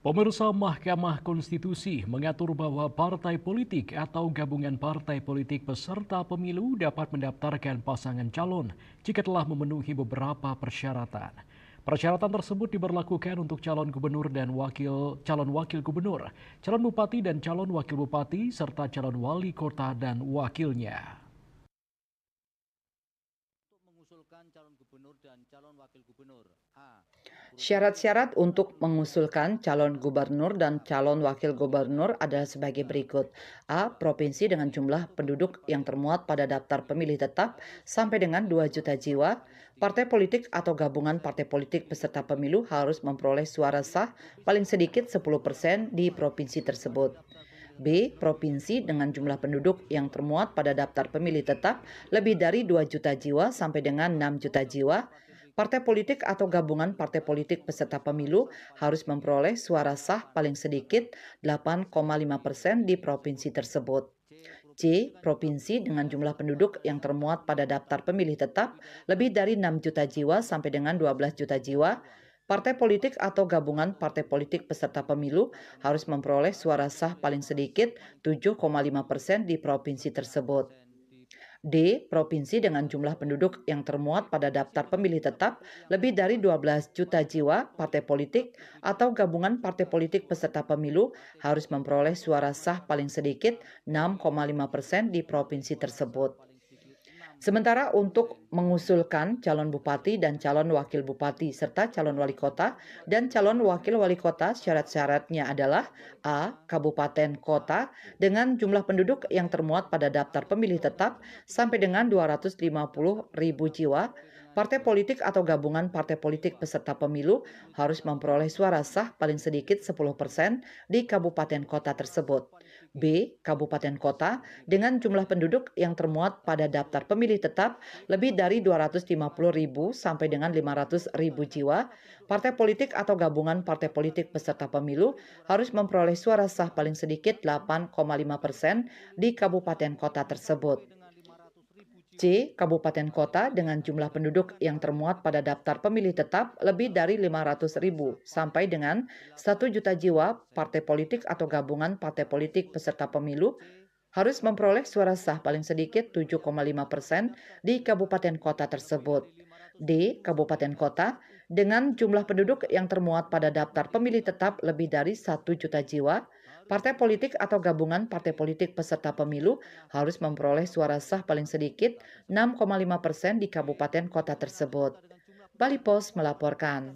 Pemirsa, Mahkamah Konstitusi mengatur bahwa partai politik atau gabungan partai politik peserta pemilu dapat mendaftarkan pasangan calon jika telah memenuhi beberapa persyaratan. Persyaratan tersebut diberlakukan untuk calon gubernur dan calon wakil gubernur, calon bupati dan calon wakil bupati, serta calon wali kota dan wakilnya. Untuk mengusulkan calon gubernur dan calon wakil gubernur. A. Syarat-syarat untuk mengusulkan calon gubernur dan calon wakil gubernur adalah sebagai berikut. A. Provinsi dengan jumlah penduduk yang termuat pada daftar pemilih tetap sampai dengan 2 juta jiwa. Partai politik atau gabungan partai politik peserta pemilu harus memperoleh suara sah paling sedikit 10% di provinsi tersebut. B. Provinsi dengan jumlah penduduk yang termuat pada daftar pemilih tetap lebih dari 2 juta jiwa sampai dengan 6 juta jiwa. Partai politik atau gabungan partai politik peserta pemilu harus memperoleh suara sah paling sedikit 8,5% di provinsi tersebut. C. Provinsi dengan jumlah penduduk yang termuat pada daftar pemilih tetap lebih dari 6 juta jiwa sampai dengan 12 juta jiwa. Partai politik atau gabungan partai politik peserta pemilu harus memperoleh suara sah paling sedikit 7,5% di provinsi tersebut. D. Provinsi dengan jumlah penduduk yang termuat pada daftar pemilih tetap lebih dari 12 juta jiwa. Partai politik atau gabungan partai politik peserta pemilu harus memperoleh suara sah paling sedikit 6,5% di provinsi tersebut. Sementara untuk mengusulkan calon bupati dan calon wakil bupati serta calon wali kota dan calon wakil wali kota, syarat-syaratnya adalah A. Kabupaten kota dengan jumlah penduduk yang termuat pada daftar pemilih tetap sampai dengan 250.000 jiwa. Partai politik atau gabungan partai politik peserta pemilu harus memperoleh suara sah paling sedikit 10% di kabupaten kota tersebut. B. Kabupaten kota dengan jumlah penduduk yang termuat pada daftar pemilih tetap lebih dari 250.000 sampai dengan 500.000 jiwa. Partai politik atau gabungan partai politik peserta pemilu harus memperoleh suara sah paling sedikit 8,5% di kabupaten kota tersebut. C. Kabupaten kota dengan jumlah penduduk yang termuat pada daftar pemilih tetap lebih dari 500.000 sampai dengan 1 juta jiwa. Partai politik atau gabungan partai politik peserta pemilu harus memperoleh suara sah paling sedikit 7,5% di kabupaten kota tersebut. D. Kabupaten kota dengan jumlah penduduk yang termuat pada daftar pemilih tetap lebih dari 1 juta jiwa. Partai politik atau gabungan partai politik peserta pemilu harus memperoleh suara sah paling sedikit 6,5% di kabupaten kota tersebut. Bali Pos melaporkan.